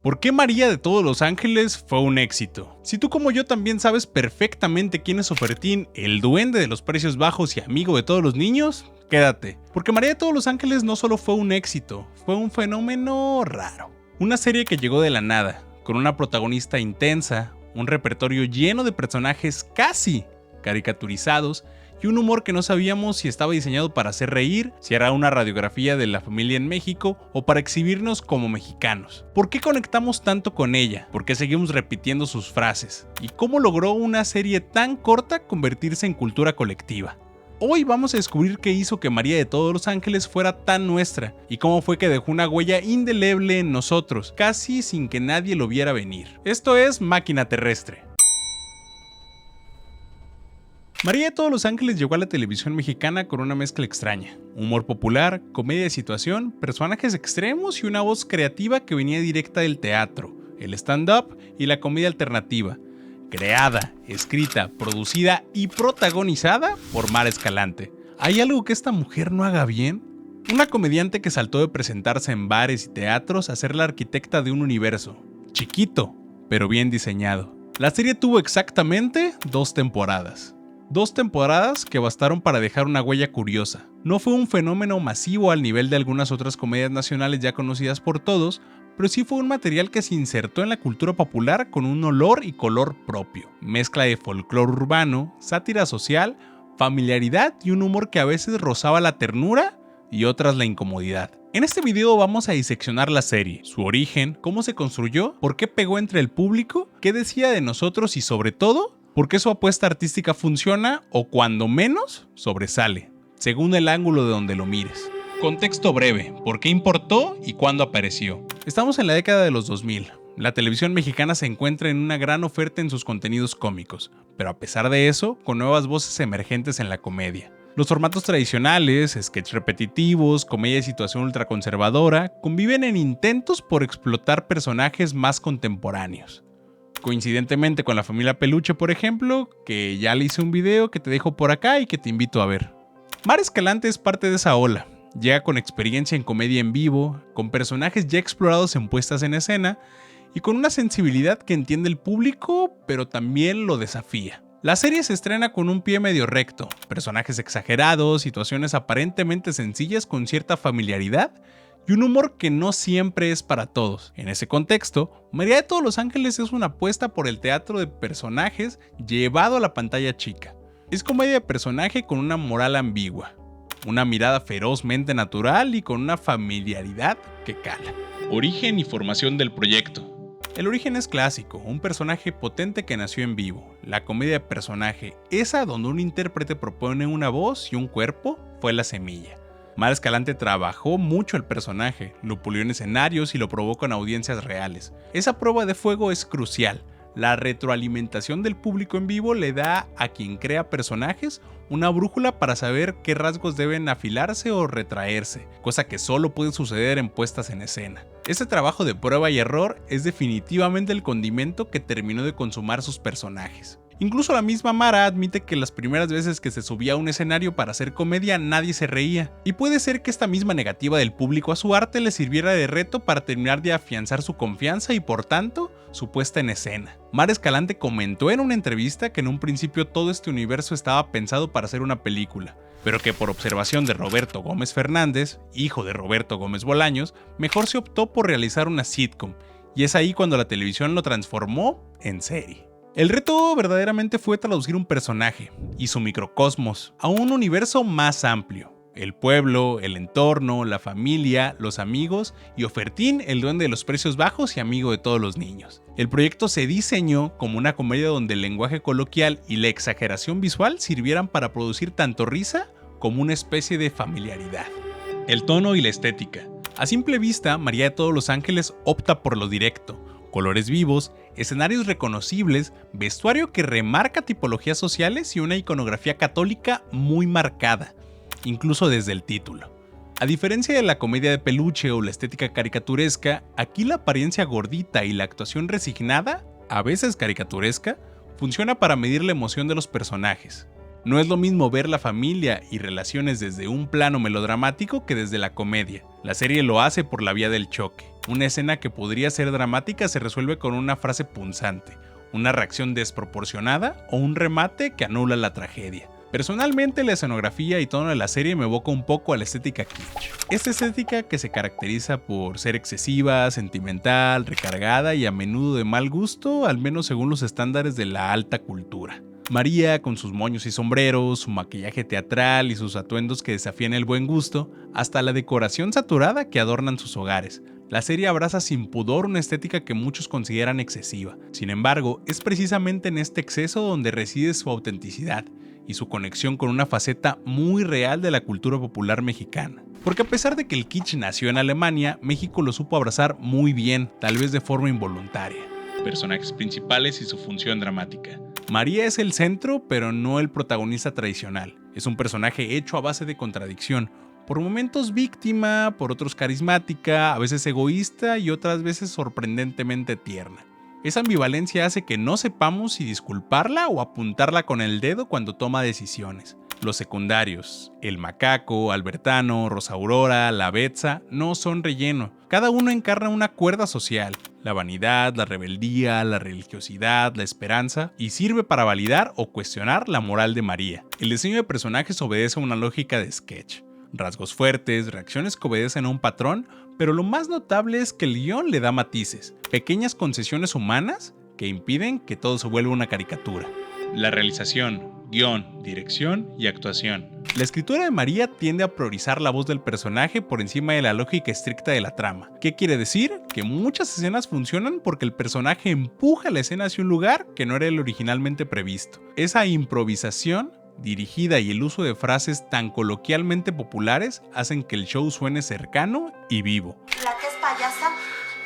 ¿Por qué María de todos los ángeles fue un éxito? Si tú como yo también sabes perfectamente quién es Ofertín, el duende de los precios bajos y amigo de todos los niños, quédate, porque María de todos los ángeles no solo fue un éxito, fue un fenómeno raro. Una serie que llegó de la nada, con una protagonista intensa, un repertorio lleno de personajes casi caricaturizados, y un humor que no sabíamos si estaba diseñado para hacer reír, si era una radiografía de la familia en México o para exhibirnos como mexicanos. ¿Por qué conectamos tanto con ella? ¿Por qué seguimos repitiendo sus frases? ¿Y cómo logró una serie tan corta convertirse en cultura colectiva? Hoy vamos a descubrir qué hizo que María de todos los ángeles fuera tan nuestra y cómo fue que dejó una huella indeleble en nosotros, casi sin que nadie lo viera venir. Esto es Máquina Terrestre. María de todos los ángeles llegó a la televisión mexicana con una mezcla extraña. Humor popular, comedia de situación, personajes extremos y una voz creativa que venía directa del teatro, el stand-up y la comedia alternativa. Creada, escrita, producida y protagonizada por Mara Escalante. ¿Hay algo que esta mujer no haga bien? Una comediante que saltó de presentarse en bares y teatros a ser la arquitecta de un universo. Chiquito, pero bien diseñado. La serie tuvo exactamente 2 temporadas. 2 temporadas que bastaron para dejar una huella curiosa. No fue un fenómeno masivo al nivel de algunas otras comedias nacionales ya conocidas por todos, pero sí fue un material que se insertó en la cultura popular con un olor y color propio. Mezcla de folclore urbano, sátira social, familiaridad y un humor que a veces rozaba la ternura y otras la incomodidad. En este video vamos a diseccionar la serie, su origen, cómo se construyó, por qué pegó entre el público, qué decía de nosotros y sobre todo, por qué su apuesta artística funciona o cuando menos sobresale, según el ángulo de donde lo mires. Contexto breve, ¿por qué importó y cuándo apareció? Estamos en la década de los 2000. La televisión mexicana se encuentra en una gran oferta en sus contenidos cómicos, pero a pesar de eso, con nuevas voces emergentes en la comedia. Los formatos tradicionales, sketches repetitivos, comedia de situación ultraconservadora, conviven en intentos por explotar personajes más contemporáneos. Coincidentemente con la familia Peluche, por ejemplo, que ya le hice un video que te dejo por acá y que te invito a ver. Mara Escalante es parte de esa ola. Llega con experiencia en comedia en vivo, con personajes ya explorados en puestas en escena y con una sensibilidad que entiende el público, pero también lo desafía. La serie se estrena con un pie medio recto, personajes exagerados, situaciones aparentemente sencillas con cierta familiaridad y un humor que no siempre es para todos. En ese contexto, María de todos los ángeles es una apuesta por el teatro de personajes llevado a la pantalla chica. Es comedia de personaje con una moral ambigua, una mirada ferozmente natural y con una familiaridad que cala. Origen y formación del proyecto. El origen es clásico, un personaje potente que nació en vivo. La comedia de personaje, esa donde un intérprete propone una voz y un cuerpo, fue la semilla. Mara Escalante trabajó mucho el personaje, lo pulió en escenarios y lo probó con audiencias reales. Esa prueba de fuego es crucial. La retroalimentación del público en vivo le da a quien crea personajes una brújula para saber qué rasgos deben afilarse o retraerse, cosa que solo puede suceder en puestas en escena. Este trabajo de prueba y error es definitivamente el condimento que terminó de consumar sus personajes. Incluso la misma Mara admite que las primeras veces que se subía a un escenario para hacer comedia nadie se reía, y puede ser que esta misma negativa del público a su arte le sirviera de reto para terminar de afianzar su confianza y por tanto, su puesta en escena. Mara Escalante comentó en una entrevista que en un principio todo este universo estaba pensado para hacer una película, pero que por observación de Roberto Gómez Fernández, hijo de Roberto Gómez Bolaños, mejor se optó por realizar una sitcom, y es ahí cuando la televisión lo transformó en serie. El reto verdaderamente fue traducir un personaje y su microcosmos a un universo más amplio. El pueblo, el entorno, la familia, los amigos y Ofertín, el duende de los precios bajos y amigo de todos los niños. El proyecto se diseñó como una comedia donde el lenguaje coloquial y la exageración visual sirvieran para producir tanto risa como una especie de familiaridad. El tono y la estética. A simple vista, María de todos los ángeles opta por lo directo. Colores vivos, escenarios reconocibles, vestuario que remarca tipologías sociales y una iconografía católica muy marcada, incluso desde el título. A diferencia de la comedia de Peluche o la estética caricaturesca, aquí la apariencia gordita y la actuación resignada, a veces caricaturesca, funciona para medir la emoción de los personajes. No es lo mismo ver la familia y relaciones desde un plano melodramático que desde la comedia. La serie lo hace por la vía del choque. Una escena que podría ser dramática se resuelve con una frase punzante, una reacción desproporcionada o un remate que anula la tragedia. Personalmente, la escenografía y tono de la serie me evoca un poco a la estética kitsch. Esta estética que se caracteriza por ser excesiva, sentimental, recargada y a menudo de mal gusto, al menos según los estándares de la alta cultura. María, con sus moños y sombreros, su maquillaje teatral y sus atuendos que desafían el buen gusto, hasta la decoración saturada que adornan sus hogares. La serie abraza sin pudor una estética que muchos consideran excesiva. Sin embargo, es precisamente en este exceso donde reside su autenticidad y su conexión con una faceta muy real de la cultura popular mexicana. Porque a pesar de que el kitsch nació en Alemania, México lo supo abrazar muy bien, tal vez de forma involuntaria. Personajes principales y su función dramática. María es el centro, pero no el protagonista tradicional. Es un personaje hecho a base de contradicción, por momentos víctima, por otros carismática, a veces egoísta y otras veces sorprendentemente tierna. Esa ambivalencia hace que no sepamos si disculparla o apuntarla con el dedo cuando toma decisiones. Los secundarios, el Macaco, Albertano, Rosa Aurora, la Betsa, no son relleno. Cada uno encarna una cuerda social, la vanidad, la rebeldía, la religiosidad, la esperanza, y sirve para validar o cuestionar la moral de María. El diseño de personajes obedece a una lógica de sketch. Rasgos fuertes, reacciones que obedecen a un patrón, pero lo más notable es que el guión le da matices, pequeñas concesiones humanas que impiden que todo se vuelva una caricatura. La realización, guión, dirección y actuación. La escritura de María tiende a priorizar la voz del personaje por encima de la lógica estricta de la trama. ¿Qué quiere decir? Que muchas escenas funcionan porque el personaje empuja la escena hacia un lugar que no era el originalmente previsto. Esa improvisación dirigida y el uso de frases tan coloquialmente populares hacen que el show suene cercano y vivo. La que es payasa,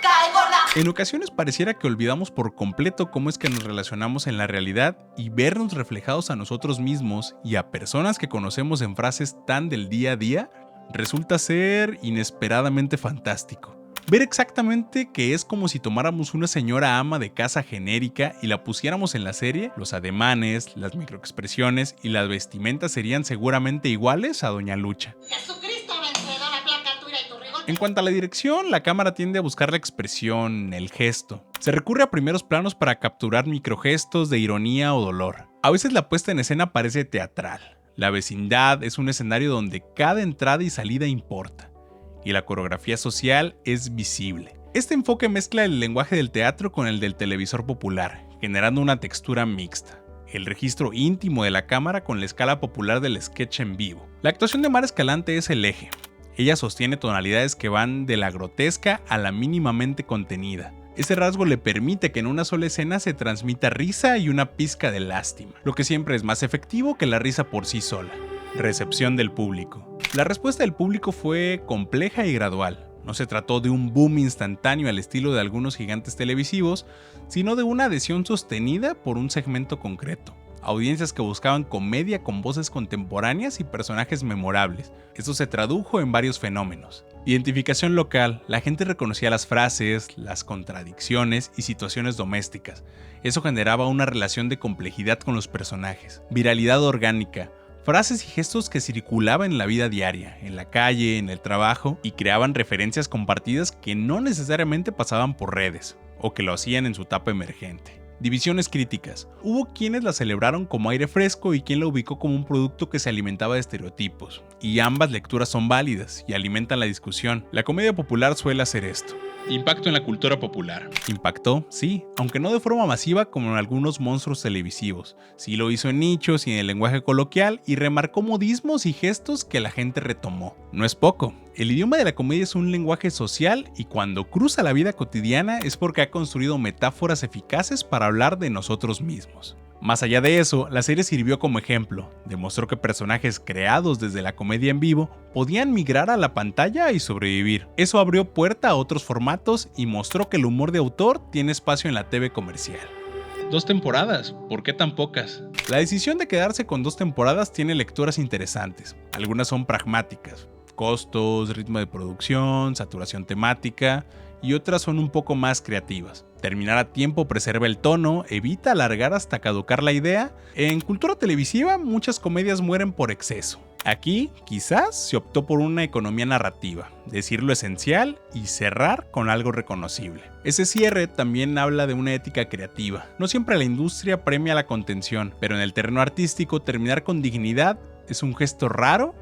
cae gorda. En ocasiones pareciera que olvidamos por completo cómo es que nos relacionamos en la realidad y vernos reflejados a nosotros mismos y a personas que conocemos en frases tan del día a día resulta ser inesperadamente fantástico. Ver exactamente que es como si tomáramos una señora ama de casa genérica y la pusiéramos en la serie, los ademanes, las microexpresiones y las vestimentas serían seguramente iguales a Doña Lucha. Jesucristo vencedor, aplacatura y tu rigor. En cuanto a la dirección, la cámara tiende a buscar la expresión, el gesto. Se recurre a primeros planos para capturar microgestos de ironía o dolor. A veces la puesta en escena parece teatral. La vecindad es un escenario donde cada entrada y salida importa, y la coreografía social es visible. Este enfoque mezcla el lenguaje del teatro con el del televisor popular, generando una textura mixta. El registro íntimo de la cámara con la escala popular del sketch en vivo. La actuación de Mara Escalante es el eje. Ella sostiene tonalidades que van de la grotesca a la mínimamente contenida. Ese rasgo le permite que en una sola escena se transmita risa y una pizca de lástima, lo que siempre es más efectivo que la risa por sí sola. Recepción del público. La respuesta del público fue compleja y gradual. No se trató de un boom instantáneo al estilo de algunos gigantes televisivos, sino de una adhesión sostenida por un segmento concreto. Audiencias que buscaban comedia con voces contemporáneas y personajes memorables. Esto se tradujo en varios fenómenos. Identificación local. La gente reconocía las frases, las contradicciones y situaciones domésticas. Eso generaba una relación de complejidad con los personajes. Viralidad orgánica. Frases y gestos que circulaban en la vida diaria, en la calle, en el trabajo, y creaban referencias compartidas que no necesariamente pasaban por redes, o que lo hacían en su etapa emergente. Divisiones críticas. Hubo quienes la celebraron como aire fresco y quien la ubicó como un producto que se alimentaba de estereotipos, y ambas lecturas son válidas y alimentan la discusión. La comedia popular suele hacer esto. Impacto en la cultura popular. Impactó, sí, aunque no de forma masiva como en algunos monstruos televisivos. Sí lo hizo en nichos y en el lenguaje coloquial y remarcó modismos y gestos que la gente retomó. No es poco. El idioma de la comedia es un lenguaje social y cuando cruza la vida cotidiana es porque ha construido metáforas eficaces para hablar de nosotros mismos. Más allá de eso, la serie sirvió como ejemplo, demostró que personajes creados desde la comedia en vivo podían migrar a la pantalla y sobrevivir. Eso abrió puerta a otros formatos y mostró que el humor de autor tiene espacio en la TV comercial. 2 temporadas, ¿por qué tan pocas? La decisión de quedarse con 2 temporadas tiene lecturas interesantes, algunas son pragmáticas, costos, ritmo de producción, saturación temática, y otras son un poco más creativas. Terminar a tiempo preserva el tono, evita alargar hasta caducar la idea. En cultura televisiva, muchas comedias mueren por exceso. Aquí, quizás, se optó por una economía narrativa, decir lo esencial y cerrar con algo reconocible. Ese cierre también habla de una ética creativa. No siempre la industria premia la contención, pero en el terreno artístico terminar con dignidad es un gesto raro,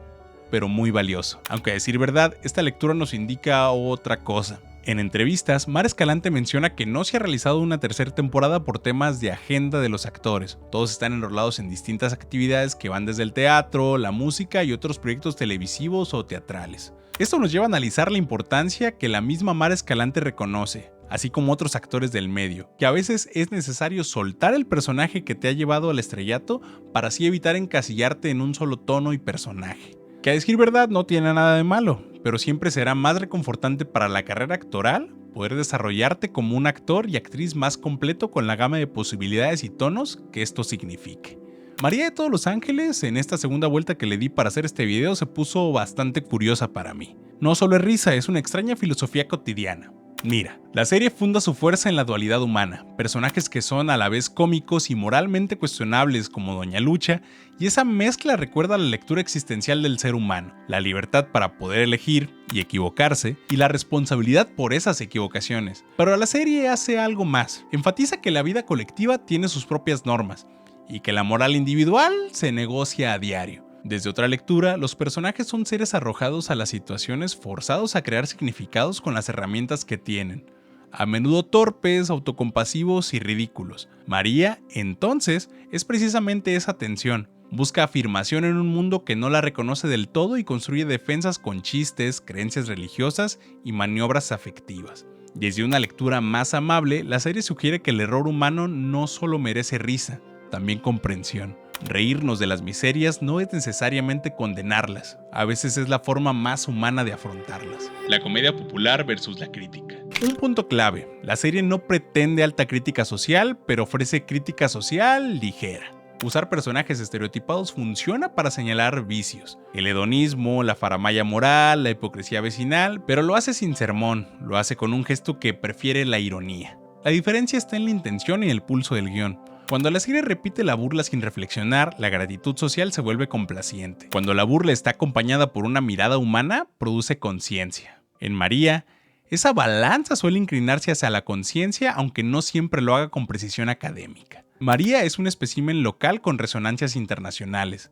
pero muy valioso. Aunque a decir verdad, esta lectura nos indica otra cosa. En entrevistas, Mara Escalante menciona que no se ha realizado una tercera temporada por temas de agenda de los actores. Todos están enrolados en distintas actividades que van desde el teatro, la música y otros proyectos televisivos o teatrales. Esto nos lleva a analizar la importancia que la misma Mara Escalante reconoce, así como otros actores del medio, que a veces es necesario soltar el personaje que te ha llevado al estrellato para así evitar encasillarte en un solo tono y personaje. Que a decir verdad no tiene nada de malo, pero siempre será más reconfortante para la carrera actoral poder desarrollarte como un actor y actriz más completo con la gama de posibilidades y tonos que esto signifique. María de todos los ángeles, en esta segunda vuelta que le di para hacer este video, se puso bastante curiosa para mí. No solo es risa, es una extraña filosofía cotidiana. Mira, la serie funda su fuerza en la dualidad humana, personajes que son a la vez cómicos y moralmente cuestionables como Doña Lucha, y esa mezcla recuerda la lectura existencial del ser humano, la libertad para poder elegir y equivocarse, y la responsabilidad por esas equivocaciones. Pero la serie hace algo más, enfatiza que la vida colectiva tiene sus propias normas, y que la moral individual se negocia a diario. Desde otra lectura, los personajes son seres arrojados a las situaciones forzados a crear significados con las herramientas que tienen, a menudo torpes, autocompasivos y ridículos. María, entonces, es precisamente esa tensión. Busca afirmación en un mundo que no la reconoce del todo y construye defensas con chistes, creencias religiosas y maniobras afectivas. Desde una lectura más amable, la serie sugiere que el error humano no solo merece risa, también comprensión. Reírnos de las miserias no es necesariamente condenarlas, a veces es la forma más humana de afrontarlas. La comedia popular versus la crítica. Un punto clave, la serie no pretende alta crítica social, pero ofrece crítica social ligera. Usar personajes estereotipados funciona para señalar vicios, el hedonismo, la faramalla moral, la hipocresía vecinal, pero lo hace sin sermón, lo hace con un gesto que prefiere la ironía. La diferencia está en la intención y el pulso del guión. Cuando la serie repite la burla sin reflexionar, la gratitud social se vuelve complaciente. Cuando la burla está acompañada por una mirada humana, produce conciencia. En María, esa balanza suele inclinarse hacia la conciencia, aunque no siempre lo haga con precisión académica. María es un espécimen local con resonancias internacionales.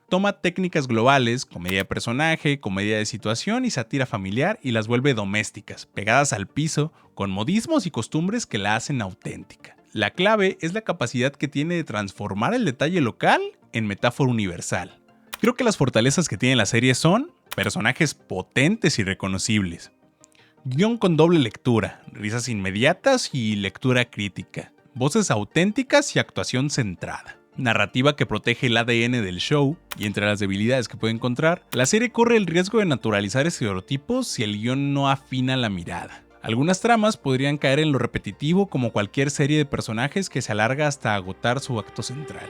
Toma técnicas globales, comedia de personaje, comedia de situación y sátira familiar y las vuelve domésticas, pegadas al piso, con modismos y costumbres que la hacen auténtica. La clave es la capacidad que tiene de transformar el detalle local en metáfora universal. Creo que las fortalezas que tiene la serie son personajes potentes y reconocibles, guión con doble lectura, risas inmediatas y lectura crítica, voces auténticas y actuación centrada, narrativa que protege el ADN del show, y entre las debilidades que puede encontrar, la serie corre el riesgo de naturalizar estereotipos si el guión no afina la mirada. Algunas tramas podrían caer en lo repetitivo como cualquier serie de personajes que se alarga hasta agotar su acto central.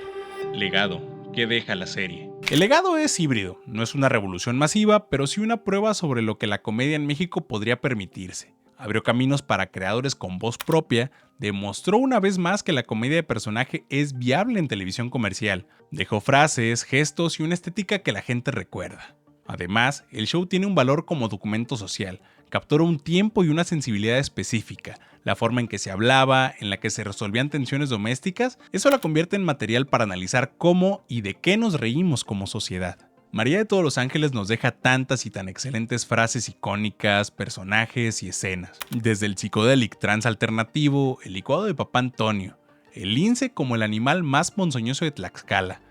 Legado. ¿Qué deja la serie? El legado es híbrido, no es una revolución masiva, pero sí una prueba sobre lo que la comedia en México podría permitirse. Abrió caminos para creadores con voz propia, demostró una vez más que la comedia de personaje es viable en televisión comercial, dejó frases, gestos y una estética que la gente recuerda. Además, el show tiene un valor como documento social, captura un tiempo y una sensibilidad específica, la forma en que se hablaba, en la que se resolvían tensiones domésticas, eso la convierte en material para analizar cómo y de qué nos reímos como sociedad. María de todos los ángeles nos deja tantas y tan excelentes frases icónicas, personajes y escenas, desde el psicodélico trans alternativo, el licuado de Papá Antonio, el lince como el animal más ponzoñoso de Tlaxcala,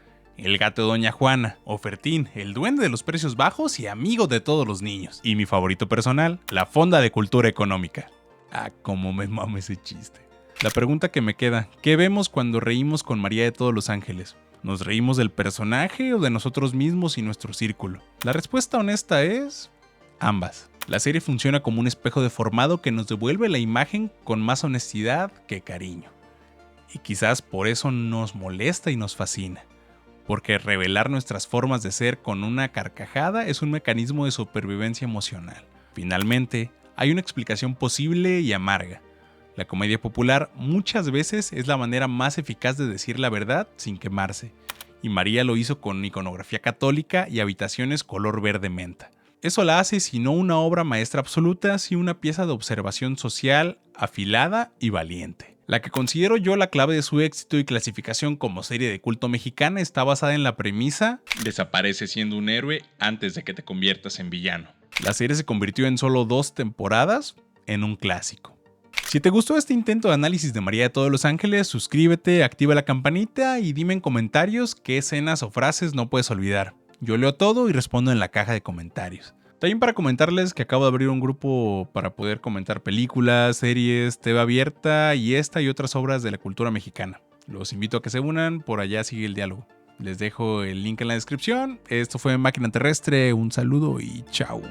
el gato de Doña Juana, Ofertín, el duende de los precios bajos y amigo de todos los niños. Y mi favorito personal, la Fonda de Cultura Económica. Ah, cómo me mama ese chiste. La pregunta que me queda, ¿qué vemos cuando reímos con María de todos los ángeles? ¿Nos reímos del personaje o de nosotros mismos y nuestro círculo? La respuesta honesta es ambas. La serie funciona como un espejo deformado que nos devuelve la imagen con más honestidad que cariño. Y quizás por eso nos molesta y nos fascina. Porque revelar nuestras formas de ser con una carcajada es un mecanismo de supervivencia emocional. Finalmente, hay una explicación posible y amarga. La comedia popular muchas veces es la manera más eficaz de decir la verdad sin quemarse. y María lo hizo con iconografía católica y habitaciones color verde menta. Eso la hace si no una obra maestra absoluta, sí una pieza de observación social afilada y valiente. La que considero yo la clave de su éxito y clasificación como serie de culto mexicana está basada en la premisa: desaparece siendo un héroe antes de que te conviertas en villano. La serie se convirtió en solo 2 temporadas en un clásico. Si te gustó este intento de análisis de María de todos los Ángeles, suscríbete, activa la campanita y dime en comentarios qué escenas o frases no puedes olvidar. Yo leo todo y respondo en la caja de comentarios. También para comentarles que acabo de abrir un grupo para poder comentar películas, series, TV abierta y esta y otras obras de la cultura mexicana. Los invito a que se unan, por allá sigue el diálogo. Les dejo el link en la descripción. Esto fue Máquina Terrestre, un saludo y chao.